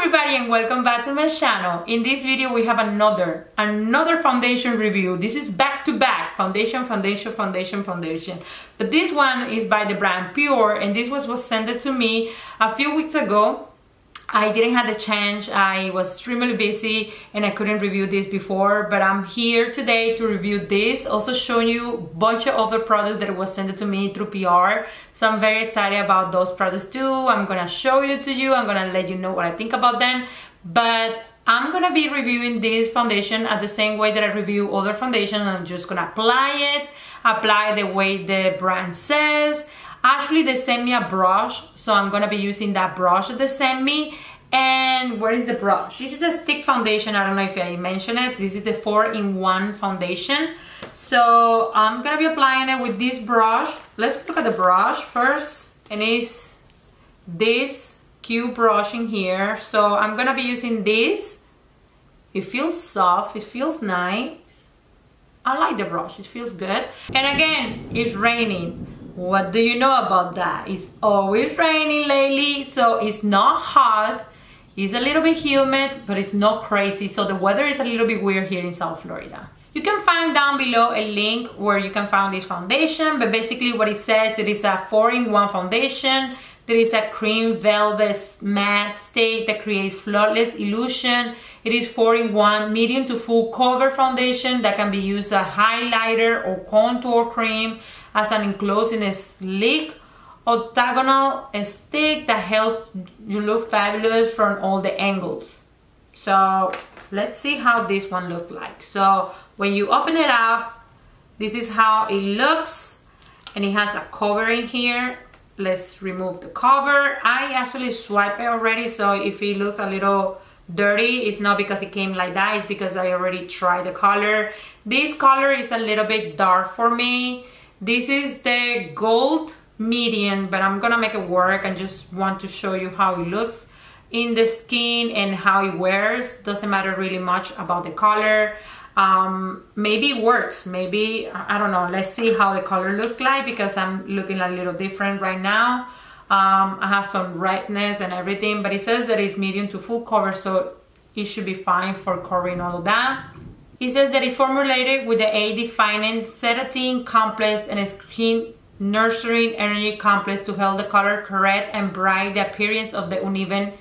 everybody and welcome back to my channel. In this video we have another foundation review. This is back-to-back foundation. But this one is by the brand PUR, and this was sent to me a few weeks ago. I didn't have the chance, I was extremely busy and I couldn't review this before, but I'm here today to review this, also showing you a bunch of other products that was sent to me through PUR. So I'm very excited about those products too. I'm gonna show it to you, I'm gonna let you know what I think about them, but I'm gonna be reviewing this foundation at the same way that I review other foundations. I'm just gonna apply the way the brand says. Actually, they sent me a brush, so I'm gonna be using that brush that they sent me. And where is the brush? This is a stick foundation. I don't know if I mentioned it. This is the 4-in-1 foundation. So I'm gonna be applying it with this brush. Let's look at the brush first. And it's this cute brush in here. So I'm gonna be using this. It feels soft, it feels nice. I like the brush, it feels good. And again, it's raining. What do you know about that? It's always raining lately, so it's not hot. It's a little bit humid, but it's not crazy. So the weather is a little bit weird here in South Florida. You can find down below a link where you can find this foundation, but basically what it says, it is a 4-in-1 foundation. There is a cream velvet matte stick that creates flawless illusion. It is 4-in-1 medium to full cover foundation that can be used as highlighter or contour cream, as an enclosed in a sleek octagonal stick that helps you look fabulous from all the angles. So let's see how this one looks like. So when you open it up, this is how it looks, and it has a cover in here. Let's remove the cover. I actually swiped it already, so if it looks a little dirty, it's not because it came like that, it's because I already tried the color. This color is a little bit dark for me. This is the gold medium, but I'm gonna make it work. I just want to show you how it looks in the skin and how it wears. Doesn't matter really much about the color. Maybe it works, maybe, I don't know. Let's see how the color looks like, because I'm looking a little different right now. I have some redness and everything, but it says that it's medium to full cover, so it should be fine for covering all of that. It says that it's formulated with the HEIDI Finance Sedating Complex and a Skin Nurturing Energy Complex to help the color correct and brighten the appearance of the uneven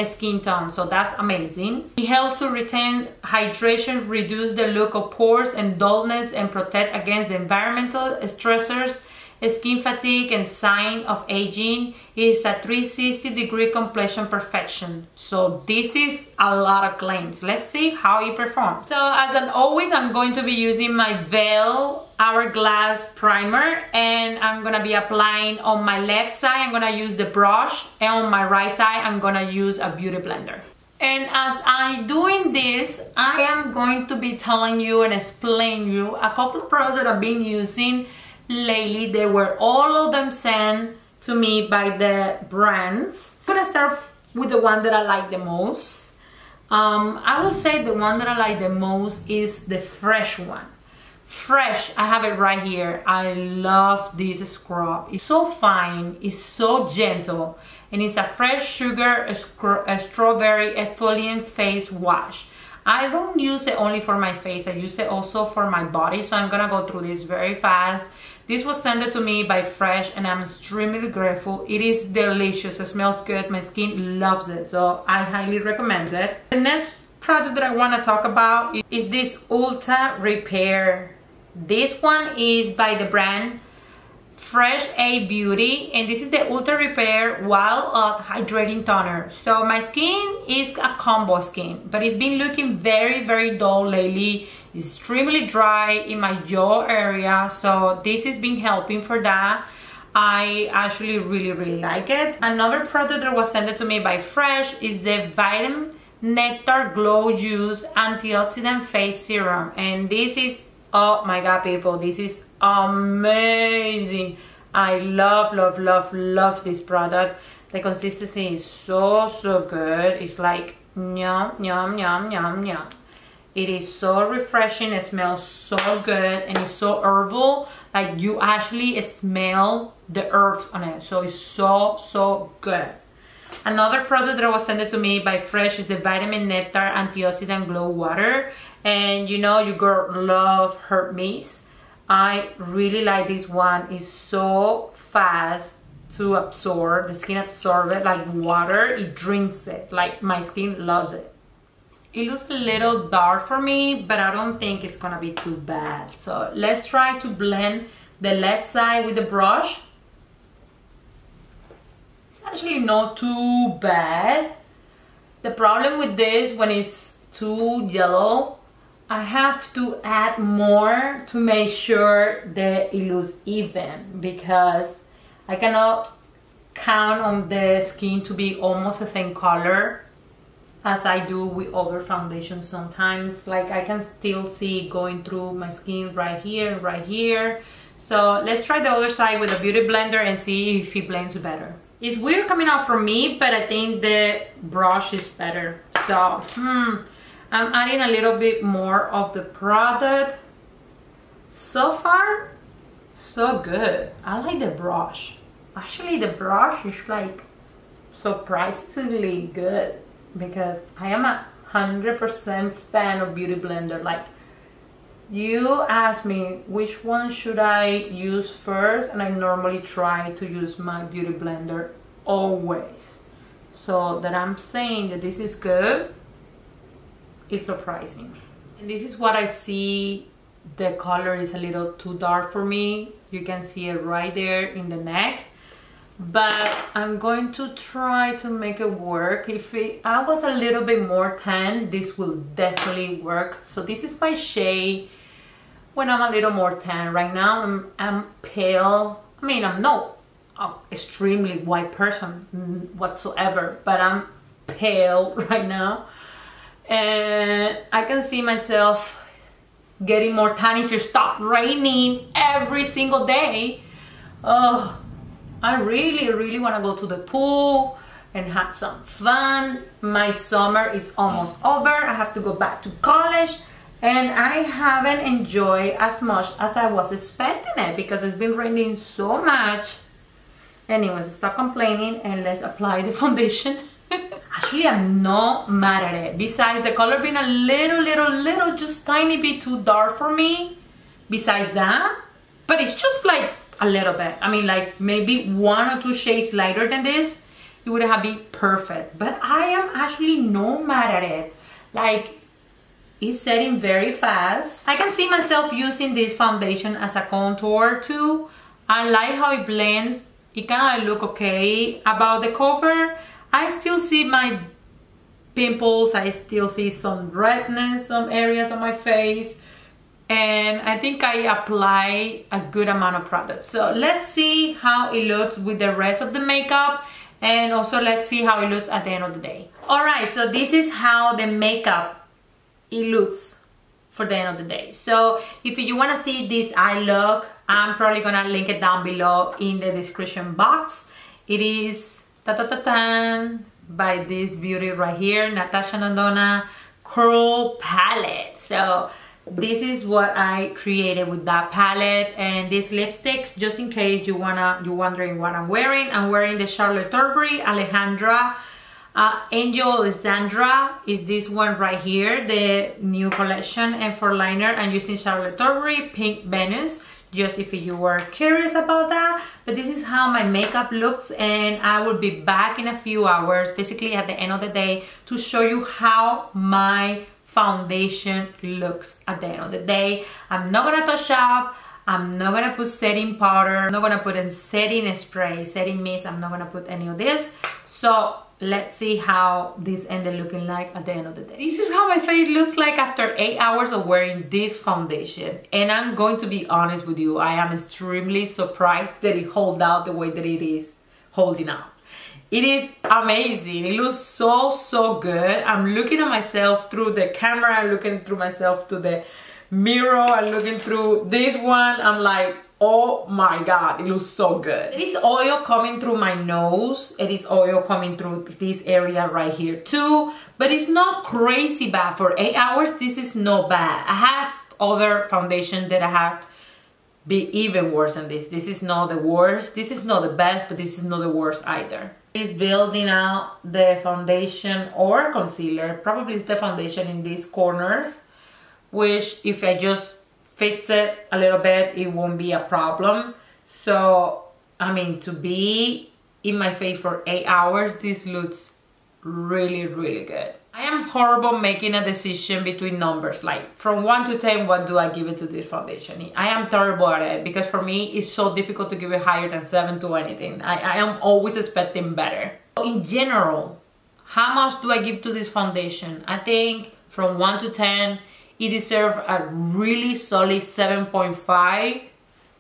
skin tone. So that's amazing. It helps to retain hydration, reduce the look of pores and dullness, and protect against the environmental stressors, skin fatigue, and sign of aging. It is a 360-degree complexion perfection. So this is a lot of claims. Let's see how it performs. So as always, I'm going to be using my Veil Hourglass primer, and I'm gonna be applying on my left side. I'm gonna use the brush, and on my right side I'm gonna use a beauty blender. And as I'm doing this, I am going to be telling you and explaining you a couple of products that I've been using lately. They were all of them sent to me by the brands. I'm gonna start with the one that I like the most. I will say the one that I like the most is the Fresh one. Fresh, I have it right here. I love this scrub. It's so fine, it's so gentle, and it's a fresh sugar strawberry exfoliant face wash. I don't use it only for my face, I use it also for my body, so I'm gonna go through this very fast. This was sent to me by Fresh, and I'm extremely grateful. It is delicious, it smells good, my skin loves it, so I highly recommend it. The next product that I want to talk about is this Ultra Repair. This one is by the brand Fresh A Beauty, and this is the Ultra Repair Wild Up Hydrating Toner. So my skin is a combo skin, but it's been looking very dull lately. It's extremely dry in my jaw area, so this has been helping for that. I actually really like it. Another product that was sent to me by Fresh is the Vitamin Nectar Glow Juice Antioxidant Face Serum, and this is, oh my god people, this is amazing. I love this product. The consistency is so good. It's like yum. It is so refreshing, it smells so good, and it's so herbal. Like you actually smell the herbs on it, so it's so good. Another product that was sent to me by Fresh is the Vitamin Nectar Antioxidant Glow Water. And you know, your girl love her mist. I really like this one. It's so fast to absorb. The skin absorbs it like water. It drinks it. Like my skin loves it. It looks a little dark for me, but I don't think it's gonna be too bad. So let's try to blend the left side with the brush. It's actually not too bad. The problem with this, when it's too yellow, I have to add more to make sure that it looks even, because I cannot count on the skin to be almost the same color as I do with other foundations sometimes. Like I can still see going through my skin right here and right here. So let's try the other side with a beauty blender and see if it blends better. It's weird coming out from me, but I think the brush is better. So, I'm adding a little bit more of the product. So far, so good. I like the brush. Actually, the brush is like surprisingly good, because I am 100% fan of Beauty Blender. Like, you ask me which one should I use first, and I normally try to use my Beauty Blender always. So that I'm saying that this is good, it's surprising. And this is what I see. The color is a little too dark for me. You can see it right there in the neck. But I'm going to try to make it work. If I was a little bit more tan, this will definitely work. So this is my shade when I'm a little more tan. Right now I'm pale. I mean, I'm not an extremely white person whatsoever, but I'm pale right now. And I can see myself getting more tan if it stopped raining every single day. Oh, I really want to go to the pool and have some fun. My summer is almost over. I have to go back to college, and I haven't enjoyed as much as I was expecting it, because it's been raining so much. Anyways, stop complaining and let's apply the foundation. Actually, I'm not mad at it. Besides the color being a little, just tiny bit too dark for me. Besides that, but it's just like a little bit. I mean, like maybe 1 or 2 shades lighter than this, it would have been perfect. But I am actually not mad at it. Like, it's setting very fast. I can see myself using this foundation as a contour too. I like how it blends. It kind of look okay. About the cover, I still see my pimples. I still see some redness, some areas on my face. And I think I apply a good amount of product. So let's see how it looks with the rest of the makeup, and also let's see how it looks at the end of the day. Alright, so this is how the makeup it looks for the end of the day. So if you want to see this eye look, I'm probably gonna link it down below in the description box. It is by this beauty right here, Natasha Nandona Curl Palette. So this is what I created with that palette. And these lipsticks, just in case you're wondering what I'm wearing the Charlotte Tilbury Alejandra Angel Alexandra is this one right here, the new collection. And for liner, I'm using Charlotte Tilbury Pink Venus, just if you were curious about that. But this is how my makeup looks, and I will be back in a few hours, basically at the end of the day, to show you how my foundation looks at the end of the day. I'm not gonna touch up. I'm not gonna put setting powder. I'm not gonna put in setting spray, setting mist. I'm not gonna put any of this. So let's see how this ended looking like at the end of the day. This is how my face looks like after 8 hours of wearing this foundation. And I'm going to be honest with you, I am extremely surprised that it holds out the way that it is holding out. It is amazing. It looks so good. I'm looking at myself through the camera. I'm looking through myself to the mirror. I'm looking through this one. I'm like, oh my god, it looks so good. It is oil coming through my nose. It is oil coming through this area right here too. But it's not crazy bad. For 8 hours, this is not bad. I have other foundation that I have be even worse than this. This is not the worst. This is not the best, but this is not the worst either. Is building out the foundation or concealer. Probably it's the foundation in these corners, which if I just fix it a little bit, it won't be a problem. So, I mean, to be in my face for 8 hours, this looks really, really good. I am horrible making a decision between numbers, like from 1 to 10, what do I give it to this foundation? I am terrible at it because for me, it's so difficult to give it higher than 7 to anything. I am always expecting better. In general, how much do I give to this foundation? I think from 1 to 10, it deserves a really solid 7.5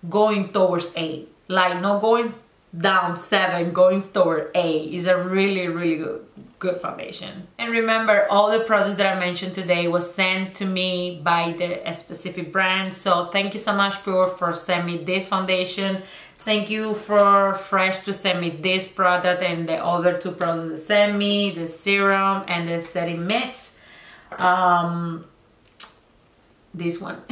going towards 8. Like not going down 7, going toward 8 is a really, really good foundation. And remember, all the products that I mentioned today was sent to me by a specific brand. So thank you so much, PUR, for sending me this foundation. Thank you for Fresh to send me this product and the other 2 products they sent me, the serum and the setting mix. This one.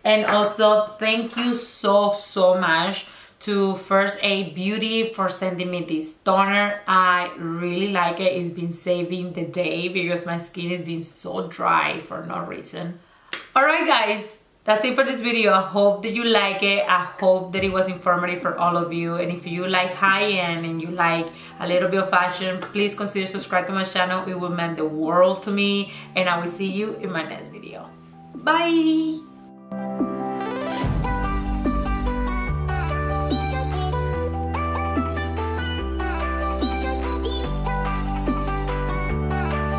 And also thank you so much to First Aid Beauty for sending me this toner. I really like it. It's been saving the day because my skin has been so dry for no reason. Alright guys, that's it for this video. I hope that you like it. I hope that it was informative for all of you. And if you like high-end and you like a little bit of fashion, please consider subscribing to my channel. It will mean the world to me. And I will see you in my next video. Bye!